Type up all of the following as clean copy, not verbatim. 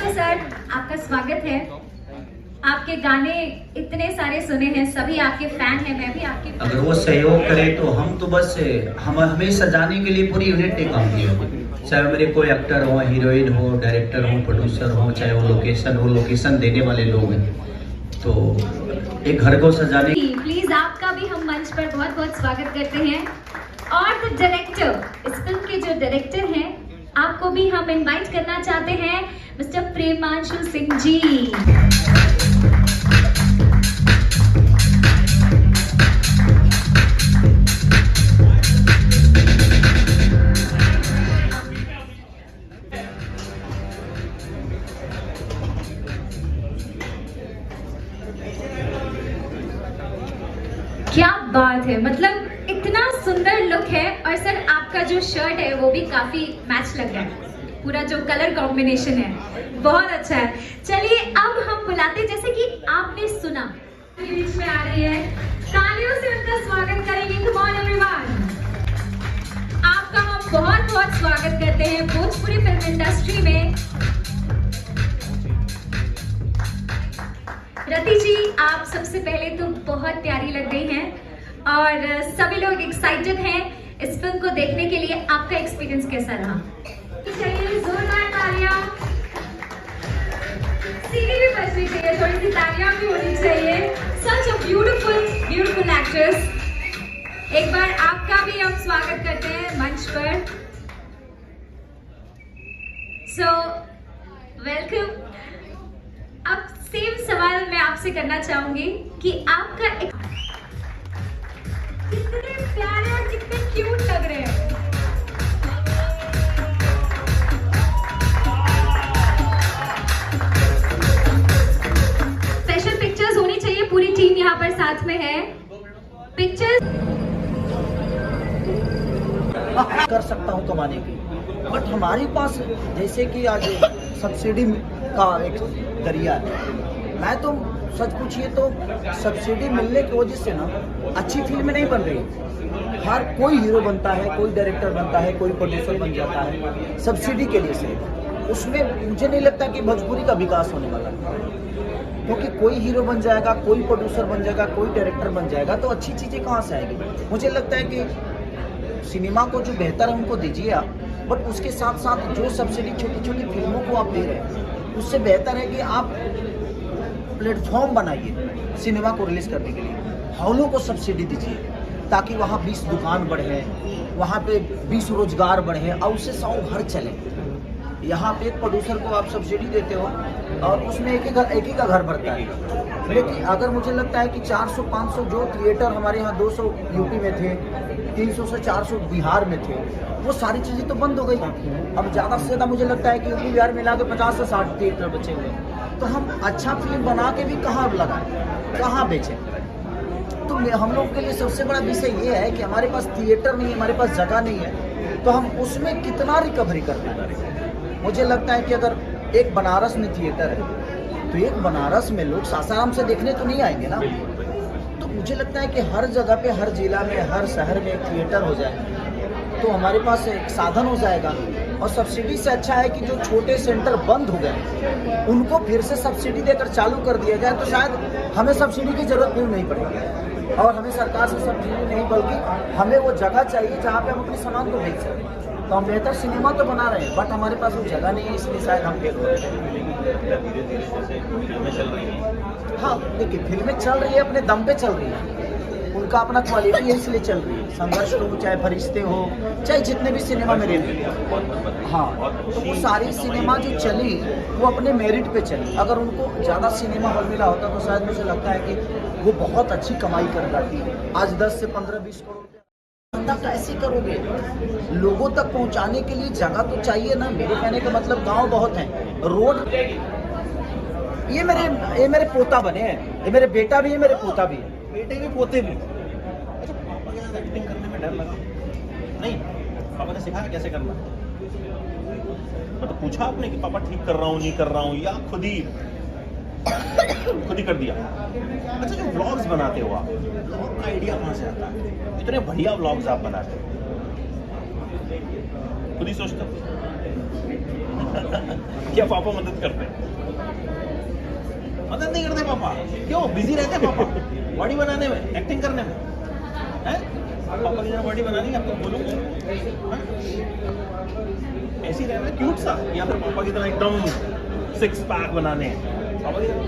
तो सर आपका स्वागत है। आपके गाने इतने सारे सुने हैं, सभी आपके फैन हैं, मैं भी आपकी। अगर वो सहयोग करे तो हम तो बस हमें सजाने के लिए पूरी यूनिट ने काम किया, चाहे मेरे कोई एक्टर हो, हीरोइन हो, डायरेक्टर हो, प्रोड्यूसर हो, चाहे वो लोकेशन हो, लोकेशन देने वाले लोग हैं, तो एक घर को सजाने। प्लीज आपका भी हम मंच पर बहुत बहुत स्वागत करते हैं। और द डायरेक्टर, इस फिल्म के जो डायरेक्टर हैं, आपको भी हम इनवाइट करना चाहते हैं, मिस्टर प्रेमांशु सिंह जी। क्या बात है, मतलब इतना सुंदर लुक है। और सर आपका जो शर्ट है वो भी काफी मैच लग रहा है, पूरा जो कलर कॉम्बिनेशन है बहुत अच्छा है। चलिए अब हम बुलाते, जैसे कि आपने सुना बीच में आ रही है, तालियों से उनका स्वागत करेंगे। कम ऑन एवरीवन, आपका हम बहुत बहुत स्वागत करते हैं भोजपुरी फिल्म इंडस्ट्री में। रति जी, आप सबसे पहले तो बहुत प्यारी लग रही हैं और सभी लोग एक्साइटेड हैं इस फिल्म को देखने के लिए। आपका एक्सपीरियंस कैसा रहा? चाहिए जोरदार तालियां, सीढ़ी भी बजनी चाहिए, थोड़ी सी तालियां भी होनी चाहिए। सच अ ब्यूटीफुल एक्ट्रेस। एक बार आपका भी हम स्वागत करते हैं मंच पर। So welcome. अब सेम सवाल मैं आपसे करना चाहूंगी कि आपका कितने प्यारे और कितने क्यूट लग रहे हैं। स्पेशल पिक्चर्स होनी चाहिए, पूरी टीम यहाँ पर साथ में है। पिक्चर्स कर सकता हूँ कमाने की, बट हमारे पास जैसे कि आज सब्सिडी का एक जरिया है। मैं तो सच पूछिए तो सब्सिडी मिलने की वजह से ना अच्छी फिल्म नहीं बन रही। हर कोई हीरो बनता है, कोई डायरेक्टर बनता है, कोई प्रोड्यूसर बन जाता है सब्सिडी के लिए से। उसमें मुझे नहीं लगता कि भोजपुरी का विकास होने वाला है, क्योंकि कोई हीरो बन जाएगा, कोई प्रोड्यूसर बन जाएगा, कोई डायरेक्टर बन जाएगा तो अच्छी चीज़ें कहाँ से आएगी। मुझे लगता है कि सिनेमा को जो बेहतर है उनको दीजिए आप, बट उसके साथ साथ जो सब्सिडी छोटी छोटी फिल्मों को आप दे रहे हैं उससे बेहतर है कि आप प्लेटफॉर्म बनाइए सिनेमा को रिलीज करने के लिए। हॉलों को सब्सिडी दीजिए ताकि वहाँ 20 दुकान बढ़े, वहाँ पे 20 रोजगार बढ़े और उससे 100 घर चले। यहाँ पे एक प्रोड्यूसर को आप सब्सिडी देते हो और उसमें एक ही का घर बढ़ता है। लेकिन अगर मुझे लगता है कि 400-500 जो थिएटर हमारे यहाँ 200 यूपी में थे, 300 से 400 बिहार में थे, वो सारी चीज़ें तो बंद हो गई। अब ज़्यादा से ज़्यादा मुझे लगता है कि यूपी बिहार मिला के 50 से 60 थिएटर बचे हुए। तो हम अच्छा फिल्म बना के भी कहाँ लगाएं, कहाँ बेचें? तो हम लोग के लिए सबसे बड़ा विषय ये है कि हमारे पास थिएटर नहीं है, हमारे पास जगह नहीं है, तो हम उसमें कितना रिकवरी कर पाएंगे। मुझे लगता है कि अगर एक बनारस में थिएटर है तो एक बनारस में लोग सासाराम से देखने तो नहीं आएंगे ना। तो मुझे लगता है कि हर जगह पे, हर जिला में, हर शहर में एक थिएटर हो जाए तो हमारे पास एक साधन हो जाएगा। और सब्सिडी से अच्छा है कि जो छोटे सेंटर बंद हो गए उनको फिर से सब्सिडी देकर चालू कर दिया जाए, तो शायद हमें सब्सिडी की जरूरत भी नहीं पड़ेगी और हमें सरकार से सब्सिडी नहीं, बल्कि हमें वो जगह चाहिए जहाँ पे हम अपने सामान को बेच सकें। तो हम बेहतर सिनेमा तो बना रहे हैं, बट हमारे पास वो जगह नहीं है, इसलिए शायद हम फेल हो रहे हैं। हाँ देखिए, फिल्में चल रही है, अपने दम पे चल रही है, उनका अपना क्वालिटी है इसलिए चल रही है। संघर्ष हो, चाहे फरिश्ते हो, चाहे जितने भी सिनेमा में रिलीज, हाँ, तो वो सारी सिनेमा जो चली वो अपने मेरिट पे चली। अगर उनको ज़्यादा सिनेमा हॉल मिला होता तो शायद मुझे लगता है कि वो बहुत अच्छी कमाई कर जाती। आज 10 से 15-20 करोड़ कैसे करोगे? लोगों तक पहुंचाने के लिए जगह तो चाहिए ना। मेरे कहने का मतलब गांव बहुत हैं, रोड। ये मेरे पोता बने हैं, ये मेरे बेटा भी है, मेरे पोता भी है, बेटे भी पोते भी। अच्छा, पापा के साथ एक्टिंग करने में डर लगा नहीं? पापा ने सिखाया कैसे करना? मतलब पूछा आपने कि पापा ठीक कर रहा हूँ, नहीं कर रहा हूँ, या खुद ही कर दिया? अच्छा, जो व्लॉग्स बनाते हो आप, व्लॉग का आइडिया कहाँ से आता है? इतने बढ़िया व्लॉग्स आप बनाते हो, खुद ही सोचते हो? क्या पापा मदद करते हैं? मदद नहीं करते पापा? क्यों? बिजी रहते हैं पापा बॉडी बनाने में, एक्टिंग करने में, हैं? पापा की जरा बॉडी बनानी है आपको बोलूँगा, ऐसी रहना क्यूट सा, या फिर पापा की तरह एकदम 6 पैक बनाने हैं पापा की तरह?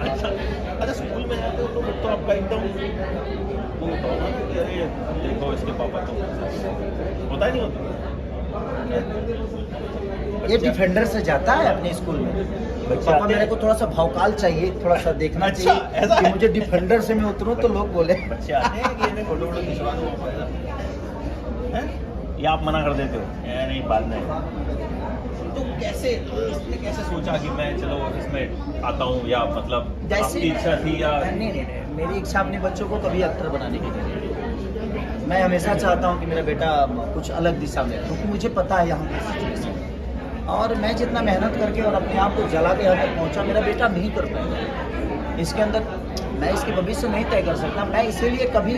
अच्छा अच्छा, स्कूल में जाते हो तो आपका एकदम वो होता होगा ना कि अरे देखो इसके पापा तो होता ही नहीं होता। ये डिफेंडर से जाता है अपने स्कूल में। पापा मेरे को थोड़ा सा भौकाल चाहिए, थोड़ा सा देखना अच्छा, चाहिए ऐसा कि है? मुझे डिफेंडर से मैं उतरूं तो लोग बोले बच्चे आते हैं कि इन्हें फोटो वोटो खिंचवा दो हैं? या आप मना कर देते हो नहीं बाद में? तो कैसे इसने कैसे सोचा कि मैं चलो इसमें आता हूँ, या मतलब आपकी इच्छा थी या? नहीं, मेरी इच्छा अपने बच्चों को कभी एक्टर बनाने की नहीं। मैं हमेशा चाहता हूँ कि मेरा बेटा कुछ अलग दिशा में, क्योंकि मुझे पता है यहाँ की सिचुएशन, और मैं जितना मेहनत करके और अपने आप को जला के यहाँ तक पहुँचा, मेरा बेटा नहीं कर पाएगा। इसके अंदर मैं इसके भविष्य नहीं तय कर सकता। मैं इसीलिए कभी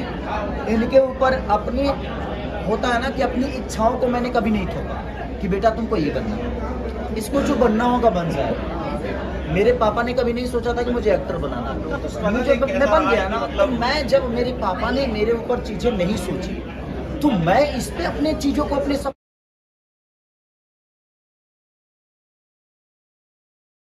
इनके ऊपर अपनी, होता है ना कि अपनी इच्छाओं को मैंने कभी नहीं थोपा कि बेटा तुमको ये बनना है, इसको जो बनना होगा बन जाए। मेरे पापा ने कभी नहीं सोचा था कि मुझे एक्टर बनाना है, मुझे मैं बन गया ना। मतलब मैं, जब मेरे पापा ने मेरे ऊपर चीज़ें नहीं सोची, तो मैं इस पे अपने चीज़ों को, अपने सब